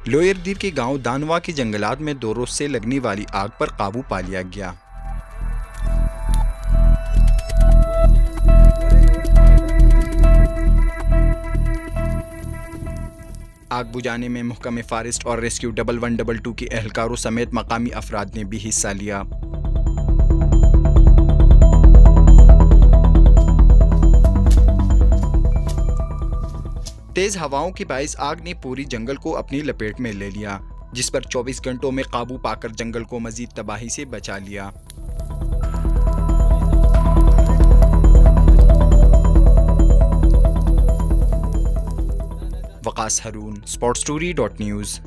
Lower दीर के गांव दानवा के जंगलात में 2 रोज से लगने वाली आग पर काबू पा लिया गया। आग बुझाने में महकमे फॉरेस्ट और रेस्क्यू 1112 के एहलकारों समेत मकामी अफराद ने भी हिस्सा लिया। तेज हवाओं के बाइस आग ने पूरी जंगल को अपनी लपेट में ले लिया, जिस पर 24 घंटों में काबू पाकर जंगल को मजीद तबाही से बचा लिया। वकास हारून, sportstory.news।